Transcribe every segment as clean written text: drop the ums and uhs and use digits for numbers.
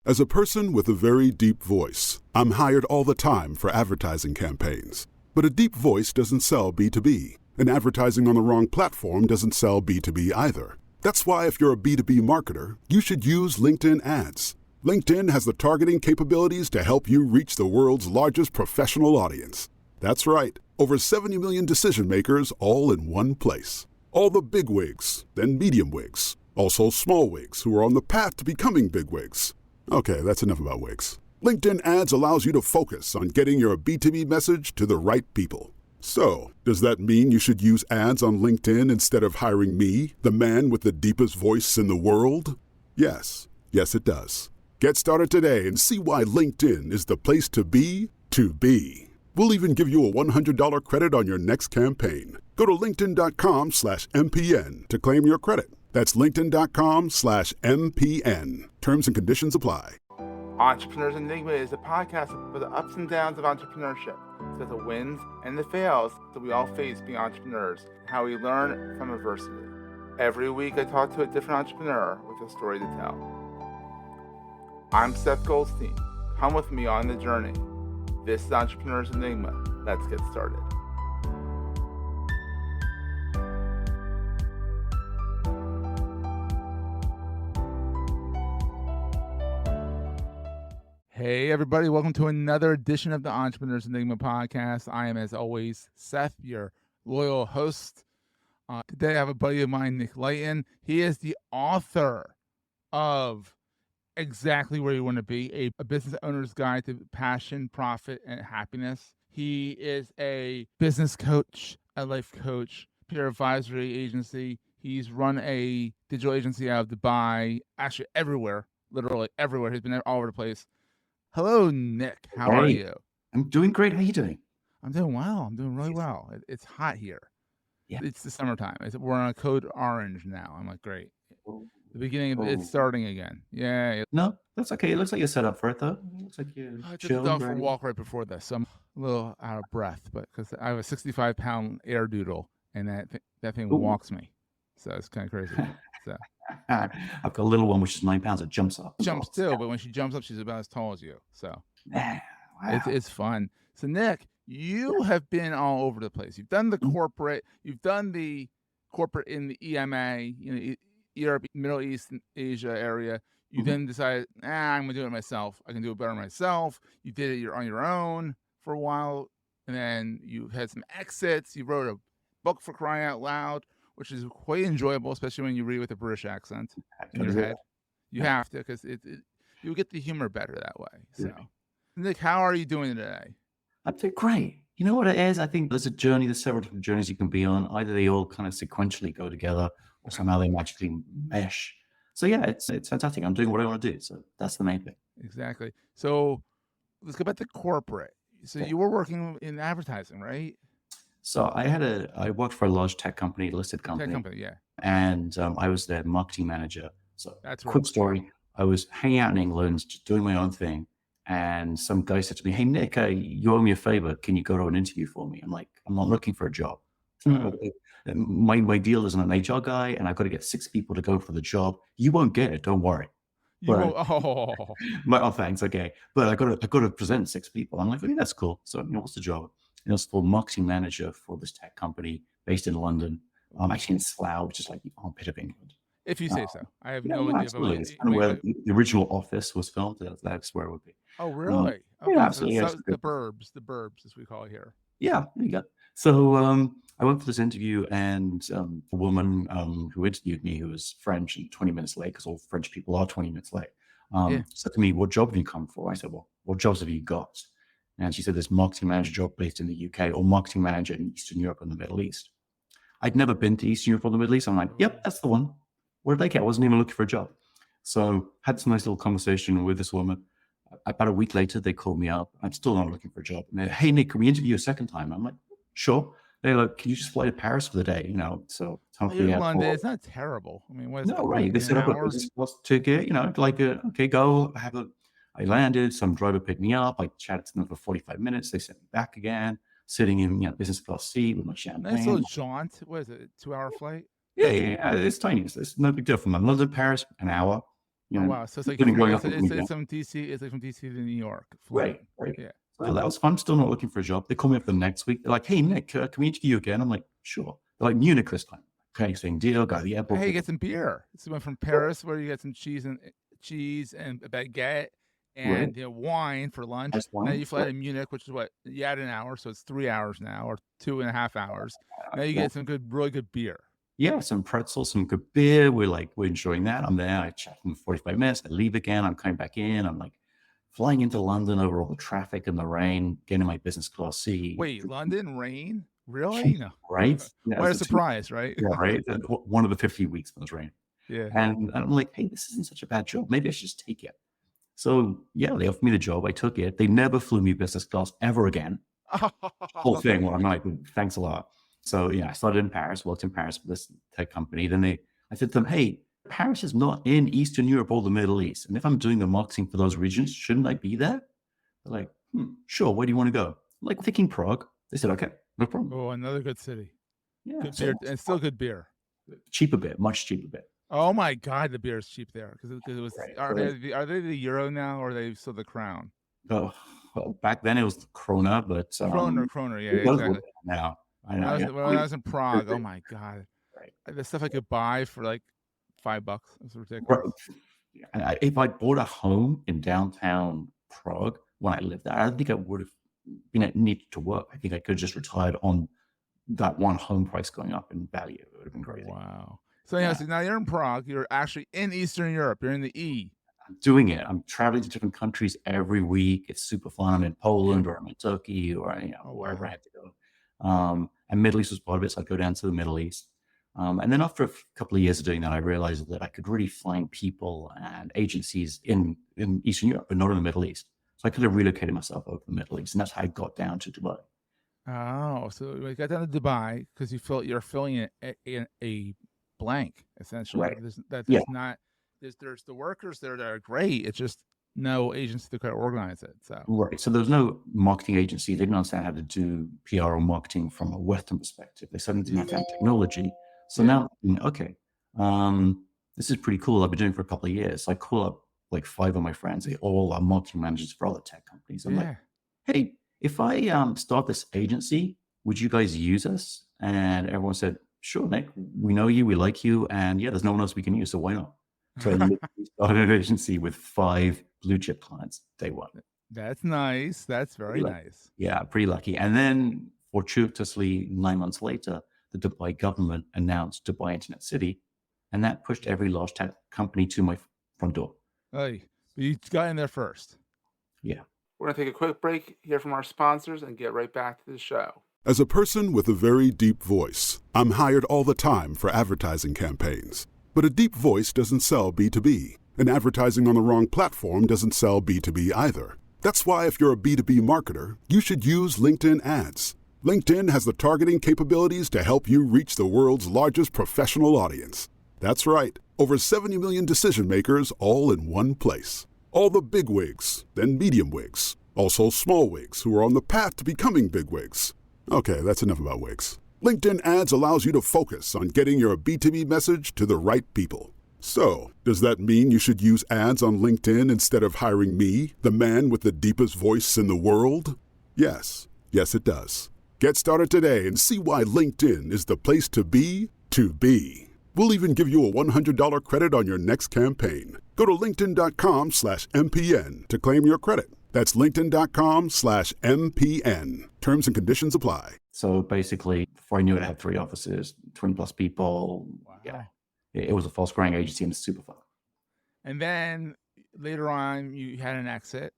As a person with a very deep voice, I'm hired all the time for advertising campaigns. But a deep voice doesn't sell B2B, and advertising on the wrong platform doesn't sell B2B either. That's why if you're a B2B marketer, you should use LinkedIn ads. LinkedIn has the targeting capabilities to help you reach the world's largest professional audience. That's right, over 70 million decision makers all in one place. All the big wigs, then medium wigs, also small wigs who are on the path to becoming big wigs. Okay, that's enough about wigs. LinkedIn ads allows you to focus on getting your B2B message to the right people. So, does that mean you should use ads on LinkedIn instead of hiring me, the man with the deepest voice in the world? Yes, it does. Get started today and see why LinkedIn is the place to be to be. We'll even give you a $100 credit on your next campaign. Go to linkedin.com/MPN to claim your credit. That's linkedin.com/MPN. Terms and conditions apply. Entrepreneurs Enigma is a podcast for the ups and downs of entrepreneurship. So the wins and the fails that we all face being entrepreneurs, how we learn from adversity. Every week I talk to a different entrepreneur with a story to tell. I'm Seth Goldstein. Come with me on the journey. This is Entrepreneurs Enigma. Let's get started. Hey everybody, welcome to another edition of the Entrepreneurs Enigma podcast. I am, as always, Seth, your loyal host. Today I have a buddy of mine, Leighton. He is the author of Exactly Where You Want to Be, a business owner's guide to passion, profit, and happiness. He is a business coach, a life coach, peer advisory agency. He's run a digital agency out of Dubai, actually everywhere, literally everywhere. He's been all over the place. Hello, Nick. How are you? I'm doing great. How are you doing? I'm doing well. I'm doing really well. It's hot here. Yeah. It's the summertime. We're on a code orange now. I'm like, great. The beginning of it's starting again. Yeah. No, that's okay. It looks like you're set up for it, though. It looks like you're chill. I just for a walk right before this, so I'm a little out of breath, but because I have a 65-pound air doodle, and that thing walks me, so it's kind of crazy. So I've got a little one which is 9 pounds. It jumps up. Jumps too, but when she jumps up, she's about as tall as you. So wow. it's fun. So Nick, you have been all over the place. You've done the corporate. You've done the corporate in the EMEA, Europe, Middle East, and Asia area. You then decided, I'm gonna do it myself. I can do it better myself. You did it. You're on your own for a while, and then you had some exits. You wrote a book, for crying out loud, which is quite enjoyable, especially when you read with a British accent in your head. You have to, because you get the humor better that way. So, Nick, how are you doing today? I'm doing great. You know what it is? I think there's a journey. There's several different journeys you can be on. Either they all kind of sequentially go together, or somehow they magically mesh. So yeah, it's fantastic. I'm doing what I want to do. So that's the main thing. Exactly. So let's go back to corporate. So you were working in advertising, right? So I worked for a large tech company, listed company. Tech company, yeah. And I was their marketing manager. So that's quick story. I was hanging out in England, just doing my own thing. And some guy said to me, "Hey, Nick, you owe me a favor. Can you go to an interview for me?" I'm like, "I'm not looking for a job. My deal is I'm an HR guy, and I've got to get 6 people to go for the job. You won't get it. Don't worry." Thanks. Okay. But I got to present 6 people. I'm like, "Okay, that's cool." So, what's the job? And it was for marketing manager for this tech company based in London. I'm actually in Slough, which is like the armpit of England. If you say so. I have no idea. Absolutely. It's kind of where the original office was filmed. That's where it would be. Oh, really? Okay, yeah, absolutely. So the burbs, as we call it here. Yeah, there you go. So I went for this interview, and a woman who interviewed me, who was French and 20 minutes late, because all French people are 20 minutes late, said to me, "What job have you come for?" I said, "Well, what jobs have you got?" And she said, "This marketing manager job based in the UK, or marketing manager in Eastern Europe and the Middle East." I'd never been to Eastern Europe or the Middle East. I'm like, "Yep, that's the one." Where did they get? I wasn't even looking for a job. So had some nice little conversation with this woman. About a week later, they called me up. I'm still not looking for a job. And they're, "Hey, Nick, can we interview you a second time?" I'm like, "Sure." They're like, "Can you just fly to Paris for the day?" So London, it's not terrible. I mean, no, right. They set up a business class ticket, okay, go. I landed, some driver picked me up. I chatted to them for 45 minutes. They sent me back again, sitting in business class seat with my champagne. Nice little jaunt. What is it, 2-hour flight? Yeah, it's tiny. It's no big deal from London, Paris, an hour. You Oh know, wow! So it's like including from going up and coming down. it's from DC. It's like from DC to New York. Right, Flying. right. Yeah. So that was fun. Still not looking for a job. They call me up the next week. They're like, "Hey, Nick, can we interview you again?" I'm like, "Sure." They're like, "Munich this time." Okay, same deal. Go to the airport. Hey, you get some beer. So went from Paris where you get some cheese and a baguette Right. and wine for lunch. Ice Now wine. you fly Right. to Munich, which is what you add an hour, so it's 3 hours now or 2.5 hours. Now you Yeah. get some really good beer. Yeah, some pretzels, some good beer. We're enjoying that. I'm there. I chat for 45 minutes. I leave again. I'm coming back in. I'm like flying into London over all the traffic and the rain, getting my business class seat. Wait, London rain? Really? No. Right? Yeah, What a it's surprise, right? yeah, right. One of the 50 weeks when it was rain. Yeah. And I'm like, hey, this isn't such a bad job. Maybe I should just take it. So yeah, they offered me the job. I took it. They never flew me business class ever again. Whole thing. Well, I'm like, thanks a lot. So yeah, I started in Paris, worked in Paris for this tech company. Then I said to them, hey, Paris is not in Eastern Europe or the Middle East. And if I'm doing the marketing for those regions, shouldn't I be there? They're like, sure. Where do you want to go? I'm like, thinking Prague. They said, okay, no problem. Oh, another good city. Yeah, Good beer and still good beer. Cheaper bit, much cheaper bit. Oh my God, the beer is cheap there because it was. Right. Are they the euro now or are they still the crown? Oh, well, back then it was the Krona, but Kroner, yeah, it goes exactly. with it now. I When know. I was in Prague, oh my God, Right. the stuff I could buy for like $5, it was ridiculous. Right. And if I bought a home in downtown Prague when I lived there, I don't think I would have needed to work. I think I could have just retired on that one home price going up in value. It would have been crazy. Wow. So yeah, so now you're in Prague. You're actually in Eastern Europe. You're in the E. I'm doing it. I'm traveling to different countries every week. It's super fun. I'm in Poland or I'm in Turkey or wherever I had to go. And Middle East was part of it, so I'd go down to the Middle East. And then after a couple of years of doing that, I realized that I could really find people and agencies in Eastern Europe, but not in the Middle East. So I could have relocated myself over to the Middle East, and that's how I got down to Dubai. Oh, so you got down to Dubai because you're filling a blank essentially. Right. There's the workers there that are great. It's just no agency to kind of organize it. So right. So there's no marketing agency. They didn't understand how to do PR or marketing from a Western perspective. They suddenly didn't have technology. So now, okay, this is pretty cool. I've been doing it for a couple of years. So I call up like 5 of my friends. They all are marketing managers for other tech companies. I'm like, hey, if I start this agency, would you guys use us? And everyone said, sure, Nick, we know you, we like you, and yeah, there's no one else we can use, so why not? So I literally started an agency with 5 blue chip clients day one. That's nice. That's very nice. Yeah, pretty lucky. And then fortuitously, 9 months later, the Dubai government announced Dubai Internet City, and that pushed every large tech company to my front door. Hey, you got in there first. Yeah. We're going to take a quick break, hear from our sponsors, and get right back to the show. As a person with a very deep voice, I'm hired all the time for advertising campaigns. But a deep voice doesn't sell B2B, and advertising on the wrong platform doesn't sell B2B either. That's why if you're a B2B marketer, you should use LinkedIn ads. LinkedIn has the targeting capabilities to help you reach the world's largest professional audience. That's right, over 70 million decision makers all in one place. All the big wigs, then medium wigs, also small wigs who are on the path to becoming big wigs. Okay, that's enough about wigs. LinkedIn ads allows you to focus on getting your B2B message to the right people. So, does that mean you should use ads on LinkedIn instead of hiring me, the man with the deepest voice in the world? Yes, it does. Get started today and see why LinkedIn is the place to be to be. We'll even give you a $100 credit on your next campaign. Go to linkedin.com/MPN to claim your credit. That's linkedin.com/MPN. Terms and conditions apply. So basically, before I knew it, I had 3 offices, 20 plus people. Wow. Yeah. It was a fast growing agency and it's super fun. And then later on, you had an exit.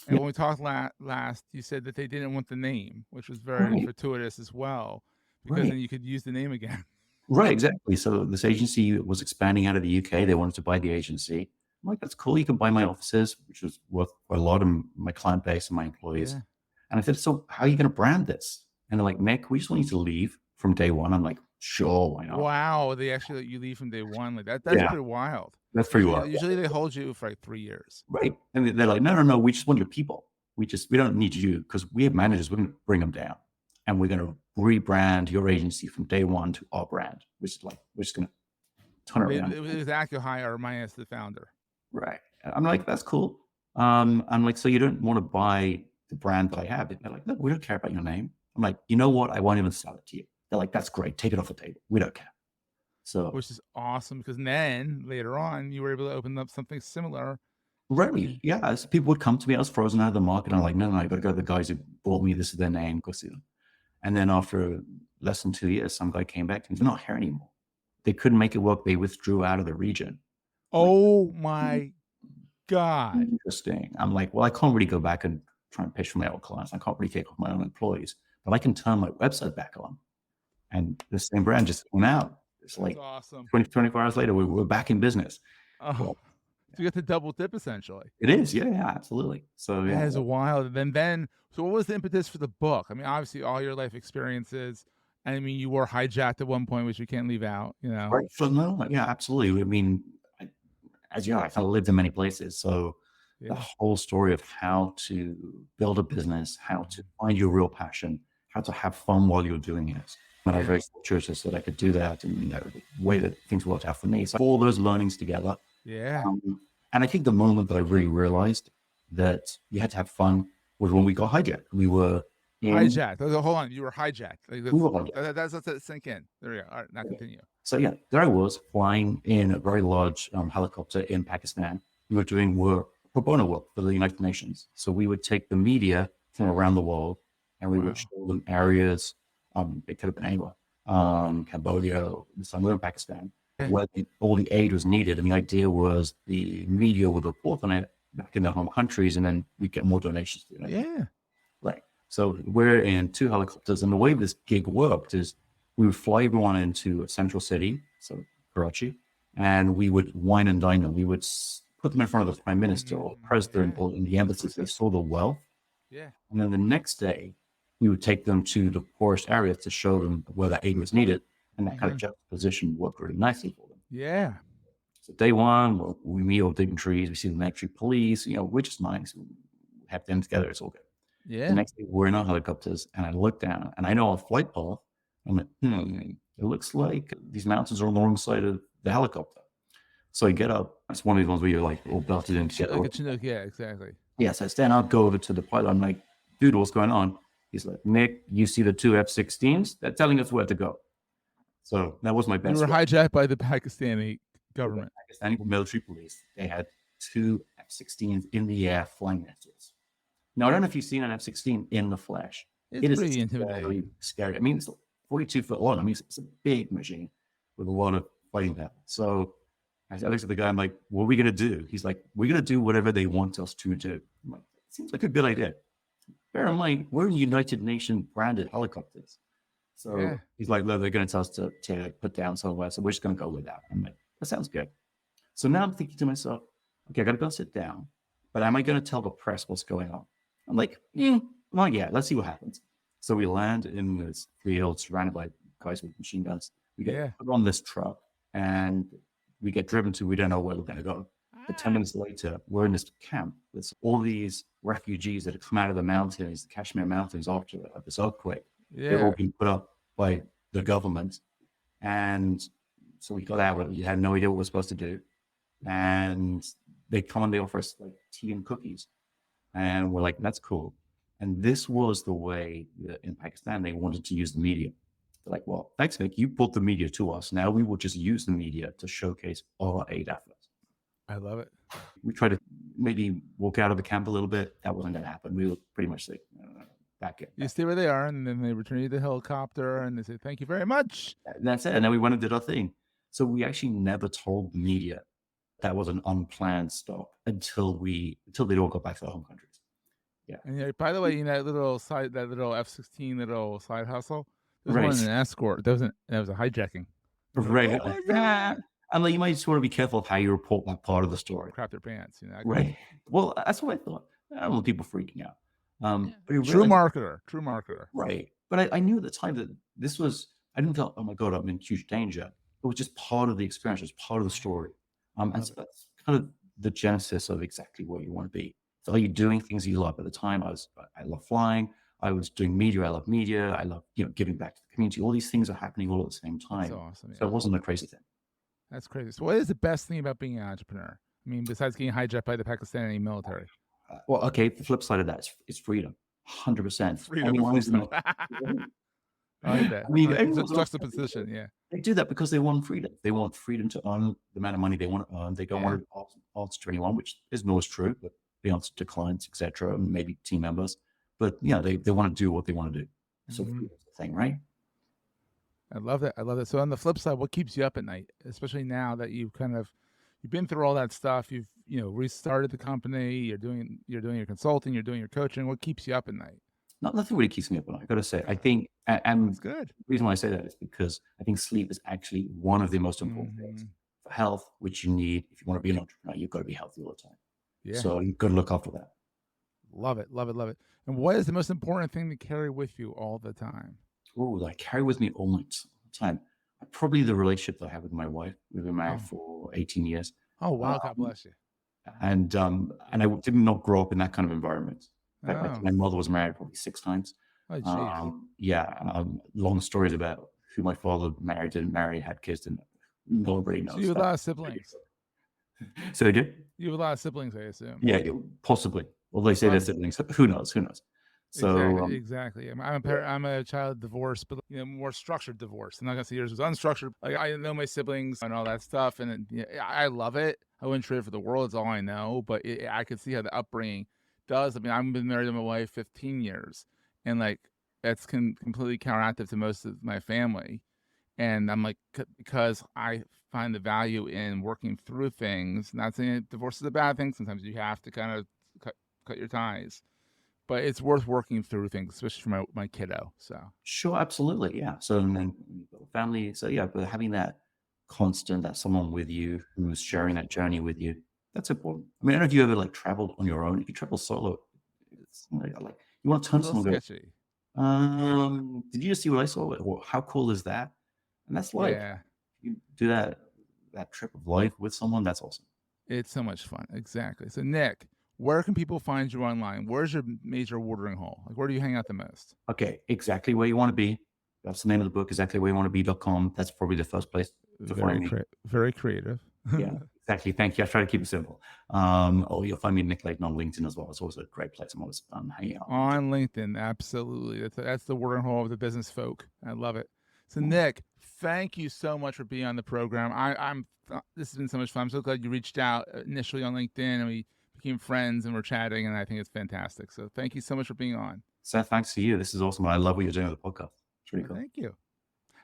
And when we talked last, you said that they didn't want the name, which was very fortuitous as well, because then you could use the name again. Right, exactly. So this agency was expanding out of the UK. They wanted to buy the agency. I'm like, that's cool. You can buy my offices, which was worth a lot of my client base and my employees. Yeah. And I said, so how are you going to brand this? And they're like, Nick, we just want you to leave from day one. I'm like, sure, why not? Wow, they actually let you leave from day one. Like that's pretty wild. That's pretty wild. Usually they hold you for like 3 years. Right. And they're like, no, we just want your people. We don't need you because we have managers. We're going to bring them down. And we're going to rebrand your agency from day one to our brand, which is like, we're just going to turn it around. It was acqui-hire minus the founder. Right. I'm like, that's cool. I'm like, so you don't want to buy the brand that I have? They're like, no, we don't care about your name. I'm like, you know what? I won't even sell it to you. They're like, that's great. Take it off the table. We don't care. So, Which is awesome because then later on you were able to open up something similar. right. Yeah. So people would come to me. I was frozen out of the market. I'm like, no, I got to go to the guys who bought me. This is their name. Go see them. And then after less than 2 years, some guy came back and they're not here anymore. They couldn't make it work. They withdrew out of the region. I'm like, Oh my God. interesting. I'm like, well, I can't really go back and try and pitch for my old clients. I can't really take off my own employees, but I can turn my website back on. And the same brand just came out. It's That's like awesome. 24 hours later, we're back in business. Oh, Well, so you get to double dip essentially. it is. Yeah, absolutely. So That yeah. is wild. And then, so what was the impetus for the book? I mean, obviously all your life experiences. I mean, you were hijacked at one point, which we can't leave out, you know? Right. So no, yeah, absolutely. I mean, as you know, I kind of lived in many places. So the Yeah. whole story of how to build a business, how to find your real passion, how to have fun while you're doing it. And I was very fortunate that I could do that, and the way that things worked out for me. So all those learnings together. Yeah. And I think the moment that I really realized that you had to have fun was when we got hijacked. We were Hijacked. Hold on. You were hijacked. Like, we were hijacked. that's it. Sink in. There we go. All right. Now continue. So yeah, there I was flying in a very large helicopter in Pakistan. We were doing work, pro bono work for the United Nations. So we would take the media from around the world and we would show them areas, it could have been anywhere, Cambodia, somewhere in Pakistan, where all the aid was needed. And the idea was the media would report on it back in their home countries and then we get more donations. Yeah. Right. So we're in 2 helicopters, and the way this gig worked is we would fly everyone into a central city, so Karachi, and we would wine and dine them. We would put them in front of the prime minister or president or in the embassies. They saw the wealth. Yeah. And then the next day, we would take them to the poorest areas to show them where that aid was needed. And that kind of juxtaposition worked really nicely for them. Yeah. So day one, we meet all dignitaries, we see the military police, we're just nice. We have them together, it's all good. Yeah. The next day, we're in our helicopters, and I look down, and I know our flight path. I'm like, it looks like these mountains are on the wrong side of the helicopter. So I get up. It's one of these ones where you're like all belted in together. Like a Chinook, yeah, exactly. Yeah, so I stand up, go over to the pilot. I'm like, dude, what's going on? He's like, Nick, you see the 2 F-16s? They're telling us where to go. So that was my best. You were hijacked by the Pakistani government. The Pakistani military police. They had 2 F-16s in the air flying at us. Now, I don't know if you've seen an F-16 in the flesh. It's pretty intimidating. Scary. I mean, it's 42 foot long. I mean, it's a big machine with a lot of fighting power. So I looked at the guy. I'm like, what are we going to do? He's like, we're going to do whatever they want us to do. I'm like, seems like a good idea. Bear in mind, we're in United Nations branded helicopters. So he's like, no, they're going to tell us to put down somewhere. So we're just going to go with that. I'm like, that sounds good. So now I'm thinking to myself, okay, I got to go sit down. But am I going to tell the press what's going on? I'm like, not yet. Let's see what happens. So we land in this field surrounded by guys with machine guns. We get put on this truck and we get driven to, we don't know where we're going to go. But 10 minutes later, we're in this camp. There's all these refugees that have come out of the mountains, the Kashmir mountains after this earthquake. They've all been put up by the government. And so we got out. We had no idea what we're supposed to do. And they come and they offer us like tea and cookies. And we're like, that's cool. And this was the way that in Pakistan, they wanted to use the media. They're like, well, thanks, Nick. You brought the media to us. Now we will just use the media to showcase our aid efforts. I love it. We tried to maybe walk out of the camp a little bit. That wasn't going to happen. We were pretty much like, back in. You stay where they are, and then they return you to the helicopter, and they say, thank you very much. And that's it. And then we went and did our thing. So we actually never told the media that was an unplanned stop until they'd all got back to their home countries. Yeah. And by the way, that little F-16 little side hustle, there was one an escort. That was a hijacking. Right. And like, you might just want to be careful of how you report that part of the story. Crap their pants, Right. Well, that's what I thought. I don't want people freaking out. But true marketer. Right. But I knew at the time that this was, I didn't feel, oh my God, I'm in huge danger. It was just part of the experience. It was part of the story. And so that's kind of the genesis of exactly what you want to be. So are you doing things you love? At the time, I love flying. I was doing media. I love media. I love, giving back to the community. All these things are happening all at the same time. That's awesome. So it wasn't a crazy thing. That's crazy. So what is the best thing about being an entrepreneur? I mean, besides getting hijacked by the Pakistani military. Well, okay, the flip side of that is freedom. 100%. Freedom. I like that. I mean, it's a everyone's juxtaposition, yeah. They do that because they want freedom. They want freedom to earn the amount of money they want to earn. They don't want to answer to anyone, which isn't always true, but they answer to clients, etc., and maybe team members. But yeah, they want to do what they want to do. So freedom's the thing, right? I love that. I love that. So on the flip side, what keeps you up at night, especially now that you've been through all that stuff, you've restarted the company, you're doing your consulting, you're doing your coaching. What keeps you up at night? Nothing really keeps me up at night. I got to say, I think, and that's good. The reason why I say that is because I think sleep is actually one of the most important things for health, which you need. If you want to be an entrepreneur, you've got to be healthy all the time. Yeah. So you've got to look after that. Love it, love it, love it. And what is the most important thing to carry with you all the time? Oh, that I carry with me all the time. Probably the relationship that I have with my wife. We've been married for 18 years. Oh, wow. God bless you. And I did not grow up in that kind of environment. In fact, my mother was married probably 6 times. Oh, long stories about who my father married, didn't marry, had kids, and nobody knows. So you have a lot of siblings. So I do? You have a lot of siblings, I assume. Yeah, possibly. Well, they say they're siblings. Who knows? So exactly. I'm a child divorce, but more structured divorce. I'm not gonna say yours was unstructured. Like I know my siblings and all that stuff, and I love it. I wouldn't trade it for the world. It's all I know, but I could see how the upbringing does. I mean, I've been married to my wife 15 years, and like that's completely counteractive to most of my family. And I'm like, because I find the value in working through things. Not saying divorce is a bad thing. Sometimes you have to kind of cut your ties. But it's worth working through things, especially for my kiddo. So sure, absolutely, yeah. So and then family. So yeah, but having that constant, that someone with you who's sharing that journey with you, that's important. I mean, I don't know if you ever like traveled on your own. If you travel solo, it's like you want to turn someone and go, did you just see what I saw? Or how cool is that? And that's like you do that trip of life with someone. That's awesome. It's so much fun. Exactly. So Nick, where can people find you online? Where's your major watering hole? Like, where do you hang out the most? Okay, exactly where you want to be. That's the name of the book, exactly where you want to be.com. That's probably the first place to find me. Very creative. Yeah, exactly. Thank you. I try to keep it simple. Or you'll find me Nick Leighton on LinkedIn as well. It's also a great place. I'm always hanging out. On LinkedIn, absolutely. That's the watering hole of the business folk. I love it. So Nick, thank you so much for being on the program. This has been so much fun. I'm so glad you reached out initially on LinkedIn and we became friends and we're chatting, and I think it's fantastic. So thank you so much for being on. Seth, thanks to you. This is awesome. I love what you're doing with the podcast. It's really cool. Thank you.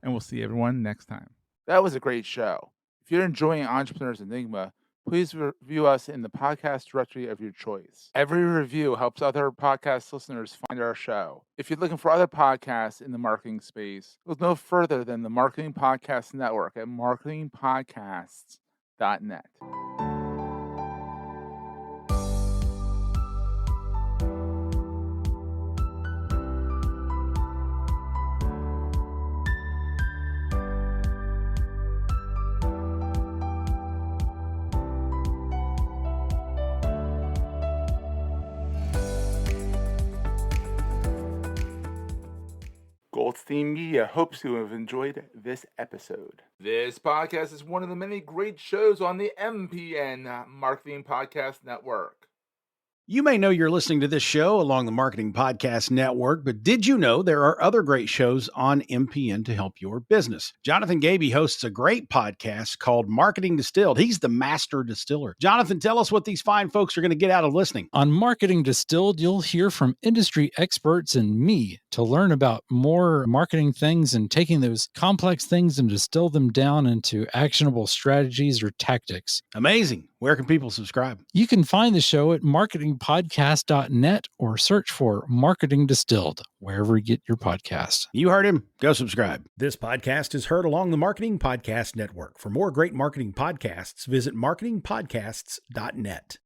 And we'll see everyone next time. That was a great show. If you're enjoying Entrepreneurs Enigma, please review us in the podcast directory of your choice. Every review helps other podcast listeners find our show. If you're looking for other podcasts in the marketing space, look no further than the Marketing Podcast Network at marketingpodcasts.net. Goldstein Media hopes you have enjoyed this episode. This podcast is one of the many great shows on the MPN Marketing Podcast Network. You may know you're listening to this show along the Marketing Podcast Network, but did you know there are other great shows on MPN to help your business? Jonathan Gaby hosts a great podcast called Marketing Distilled. He's the master distiller. Jonathan, tell us what these fine folks are going to get out of listening. On Marketing Distilled, you'll hear from industry experts and me to learn about more marketing things and taking those complex things and distill them down into actionable strategies or tactics. Amazing. Where can people subscribe? You can find the show at marketingpodcast.net or search for Marketing Distilled, wherever you get your podcasts. You heard him. Go subscribe. This podcast is heard along the Marketing Podcast Network. For more great marketing podcasts, visit marketingpodcasts.net.